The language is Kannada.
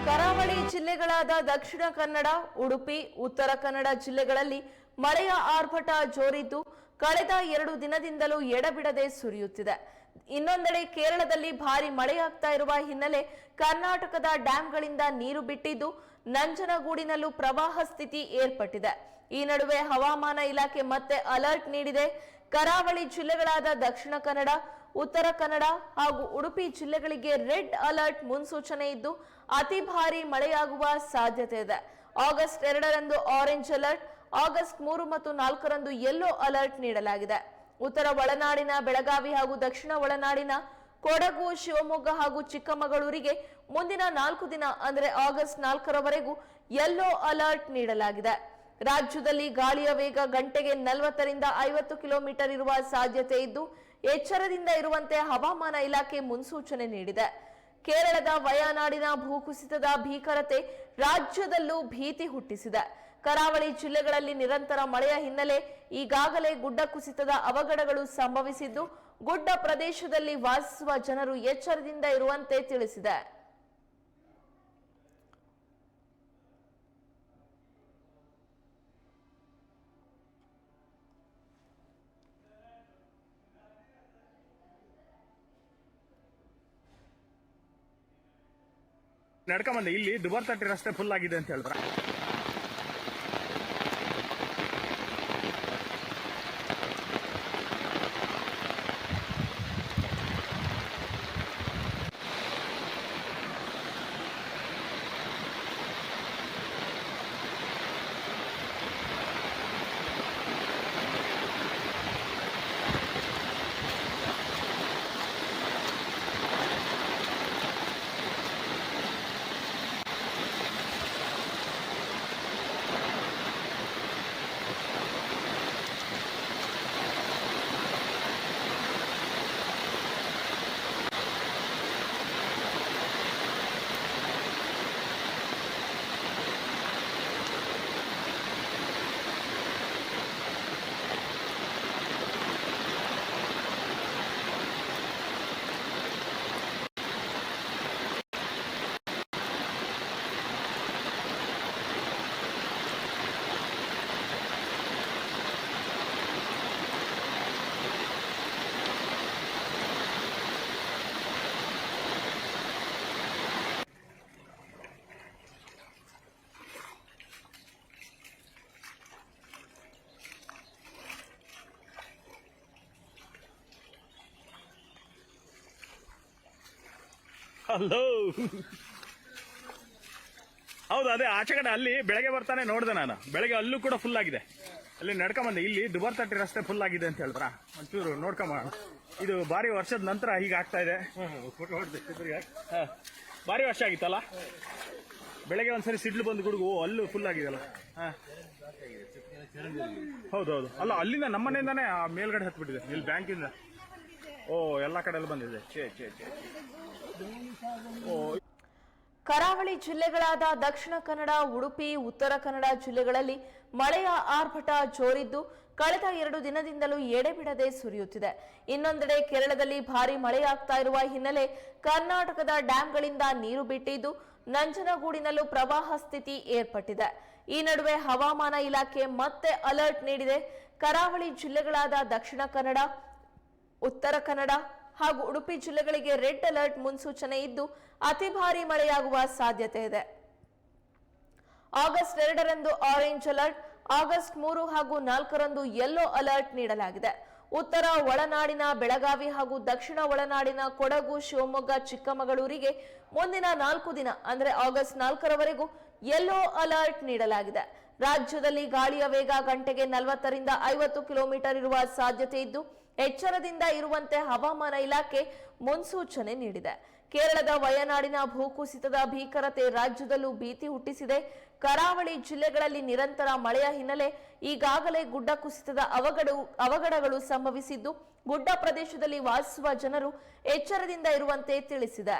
ಕರಾವಳಿ ಜಿಲ್ಲೆಗಳಾದ ದಕ್ಷಿಣ ಕನ್ನಡ, ಉಡುಪಿ, ಉತ್ತರ ಕನ್ನಡ ಜಿಲ್ಲೆಗಳಲ್ಲಿ ಮಳೆಯ ಆರ್ಭಟ ಜೋರಿದ್ದು ಕಳೆದ 2 ದಿನದಿಂದಲೂ ಎಡಬಿಡದೆ ಸುರಿಯುತ್ತಿದೆ. ಇನ್ನೊಂದೆಡೆ ಕೇರಳದಲ್ಲಿ ಭಾರಿ ಮಳೆಯಾಗ್ತಾ ಇರುವ ಹಿನ್ನೆಲೆ ಕರ್ನಾಟಕದ ಡ್ಯಾಂಗಳಿಂದ ನೀರು ಬಿಟ್ಟಿದ್ದು ನಂಜನಗೂಡಿನಲ್ಲೂ ಪ್ರವಾಹ ಸ್ಥಿತಿ ಏರ್ಪಟ್ಟಿದೆ. ಈ ನಡುವೆ ಹವಾಮಾನ ಇಲಾಖೆ ಮತ್ತೆ ಅಲರ್ಟ್ ನೀಡಿದೆ. ಕರಾವಳಿ ಜಿಲ್ಲೆಗಳಾದ ದಕ್ಷಿಣ ಕನ್ನಡ, ಉತ್ತರ ಕನ್ನಡ ಹಾಗೂ ಉಡುಪಿ ಜಿಲ್ಲೆಗಳಿಗೆ ರೆಡ್ ಅಲರ್ಟ್ ಮುನ್ಸೂಚನೆ ಇದ್ದು ಅತಿ ಭಾರಿ ಮಳೆಯಾಗುವ ಸಾಧ್ಯತೆ ಇದೆ. ಆಗಸ್ಟ್ 2ರಂದು ಆರೆಂಜ್ ಅಲರ್ಟ್, ಆಗಸ್ಟ್ 3 ಮತ್ತು 4ರಂದು ಯೆಲ್ಲೋ ಅಲರ್ಟ್ ನೀಡಲಾಗಿದೆ. ಉತ್ತರ ಒಳನಾಡಿನ ಬೆಳಗಾವಿ ಹಾಗೂ ದಕ್ಷಿಣ ಒಳನಾಡಿನ ಕೊಡಗು, ಶಿವಮೊಗ್ಗ ಹಾಗೂ ಚಿಕ್ಕಮಗಳೂರಿಗೆ ಮುಂದಿನ 4 ದಿನ ಅಂದರೆ ಆಗಸ್ಟ್ 4ರವರೆಗೂ ಯೆಲ್ಲೋ ಅಲರ್ಟ್ ನೀಡಲಾಗಿದೆ. ರಾಜ್ಯದಲ್ಲಿ ಗಾಳಿಯ ವೇಗ ಗಂಟೆಗೆ 40ರಿಂದ 50 ಕಿಲೋಮೀಟರ್ ಇರುವ ಸಾಧ್ಯತೆ ಇದ್ದು ಎಚ್ಚರದಿಂದ ಇರುವಂತೆ ಹವಾಮಾನ ಇಲಾಖೆ ಮುನ್ಸೂಚನೆ ನೀಡಿದೆ. ಕೇರಳದ ವಯನಾಡಿನ ಭೂಕುಸಿತದ ಭೀಕರತೆ ರಾಜ್ಯದಲ್ಲೂ ಭೀತಿ ಹುಟ್ಟಿಸಿದೆ. ಕರಾವಳಿ ಜಿಲ್ಲೆಗಳಲ್ಲಿ ನಿರಂತರ ಮಳೆಯ ಹಿನ್ನೆಲೆ ಈಗಾಗಲೇ ಗುಡ್ಡ ಕುಸಿತದ ಅವಘಡಗಳು ಸಂಭವಿಸಿದ್ದು ಗುಡ್ಡ ಪ್ರದೇಶದಲ್ಲಿ ವಾಸಿಸುವ ಜನರು ಎಚ್ಚರದಿಂದ ಇರುವಂತೆ ತಿಳಿಸಿದೆ. ನಡ್ಕೊಂಬಂದೆ ಇಲ್ಲಿ ದುಬಾರ್ ತಟ್ಟಿ ರಸ್ತೆ ಫುಲ್ ಆಗಿದೆ ಅಂತ ಹೇಳಿದ್ರ. ಹಲೋ, ಹೌದು ಅದೇ ಆಚೆ ಕಡೆ ಅಲ್ಲಿ ಬೆಳಗ್ಗೆ ಬರ್ತಾನೆ ನೋಡಿದೆ ನಾನು. ಬೆಳಗ್ಗೆ ಅಲ್ಲೂ ಕೂಡ ಫುಲ್ ಆಗಿದೆ. ಅಲ್ಲಿ ನಡ್ಕೊಂಬಂದೆ ಇಲ್ಲಿ ದುಬಾರ್ ತಟ್ಟಿ ರಸ್ತೆ ಫುಲ್ ಆಗಿದೆ ಅಂತ ಹೇಳಿದ್ರ. ಒಂಚೂರು ನೋಡ್ಕೊಂಬ. ಇದು ಭಾರಿ ವರ್ಷದ ನಂತರ ಹೀಗೆ ಆಗ್ತಾ ಇದೆ. ಭಾರಿ ವರ್ಷ ಆಗಿತ್ತಲ್ಲ. ಬೆಳಗ್ಗೆ ಒಂದ್ಸರಿ ಸಿಡ್ಲು ಬಂದು ಗುಡುಗು ಅಲ್ಲೂ ಫುಲ್ ಆಗಿದೆಲ್ಲ. ಹೌದೌದು. ಅಲ್ಲ ಅಲ್ಲಿಂದ ನಮ್ಮನೆಯಿಂದಾನೆ ಆ ಮೇಲ್ಗಡೆ ಹತ್ಬಿಟ್ಟಿದೆ. ಇಲ್ಲಿ ಬ್ಯಾಂಕಿಂದ ಎಲ್ಲ ಕಡೆ ಬಂದಿದೆ. ಕರಾವಳಿ ಜಿಲ್ಲೆಗಳಾದ ದಕ್ಷಿಣ ಕನ್ನಡ, ಉಡುಪಿ, ಉತ್ತರ ಕನ್ನಡ ಜಿಲ್ಲೆಗಳಲ್ಲಿ ಮಳೆಯ ಆರ್ಭಟ ಜೋರಿದ್ದು ಕಳೆದ 2 ದಿನದಿಂದಲೂ ಎಡೆಬಿಡದೆ ಸುರಿಯುತ್ತಿದೆ. ಇನ್ನೊಂದೆಡೆ ಕೇರಳದಲ್ಲಿ ಭಾರಿ ಮಳೆಯಾಗ್ತಾ ಇರುವ ಹಿನ್ನೆಲೆ ಕರ್ನಾಟಕದ ಡ್ಯಾಂಗಳಿಂದ ನೀರು ಬಿಟ್ಟಿದ್ದು ನಂಜನಗೂಡಿನಲ್ಲೂ ಪ್ರವಾಹ ಸ್ಥಿತಿ ಏರ್ಪಟ್ಟಿದೆ. ಈ ನಡುವೆ ಹವಾಮಾನ ಇಲಾಖೆ ಮತ್ತೆ ಅಲರ್ಟ್ ನೀಡಿದೆ. ಕರಾವಳಿ ಜಿಲ್ಲೆಗಳಾದ ದಕ್ಷಿಣ ಕನ್ನಡ, ಉತ್ತರ ಕನ್ನಡ ಹಾಗೂ ಉಡುಪಿ ಜಿಲ್ಲೆಗಳಿಗೆ ರೆಡ್ ಅಲರ್ಟ್ ಮುನ್ಸೂಚನೆ ಇದ್ದು ಅತಿ ಭಾರಿ ಮಳೆಯಾಗುವ ಸಾಧ್ಯತೆ ಇದೆ. ಆಗಸ್ಟ್ 2ರಂದು ಆರೆಂಜ್ ಅಲರ್ಟ್, ಆಗಸ್ಟ್ 3 ಹಾಗೂ 4ರಂದು ಯೆಲ್ಲೋ ಅಲರ್ಟ್ ನೀಡಲಾಗಿದೆ. ಉತ್ತರ ಒಳನಾಡಿನ ಬೆಳಗಾವಿ ಹಾಗೂ ದಕ್ಷಿಣ ಒಳನಾಡಿನ ಕೊಡಗು, ಶಿವಮೊಗ್ಗ, ಚಿಕ್ಕಮಗಳೂರಿಗೆ ಮುಂದಿನ 4 ದಿನ ಅಂದರೆ ಆಗಸ್ಟ್ 4ರವರೆಗೂ ಯೆಲ್ಲೋ ಅಲರ್ಟ್ ನೀಡಲಾಗಿದೆ. ರಾಜ್ಯದಲ್ಲಿ ಗಾಳಿಯ ವೇಗ ಗಂಟೆಗೆ 40ರಿಂದ 50 ಕಿಲೋಮೀಟರ್ ಇರುವ ಸಾಧ್ಯತೆ ಇದ್ದು ಎಚ್ಚರದಿಂದ ಇರುವಂತೆ ಹವಾಮಾನ ಇಲಾಖೆ ಮುನ್ಸೂಚನೆ ನೀಡಿದೆ. ಕೇರಳದ ವಯನಾಡಿನ ಭೂಕುಸಿತದ ಭೀಕರತೆ ರಾಜ್ಯದಲ್ಲೂ ಭೀತಿ ಹುಟ್ಟಿಸಿದೆ. ಕರಾವಳಿ ಜಿಲ್ಲೆಗಳಲ್ಲಿ ನಿರಂತರ ಮಳೆಯ ಹಿನ್ನೆಲೆ ಈಗಾಗಲೇ ಗುಡ್ಡ ಕುಸಿತದ ಅವಘಡಗಳು ಸಂಭವಿಸಿದ್ದು ಗುಡ್ಡ ಪ್ರದೇಶದಲ್ಲಿ ವಾಸಿಸುವ ಜನರು ಎಚ್ಚರದಿಂದ ಇರುವಂತೆ ತಿಳಿಸಿದೆ.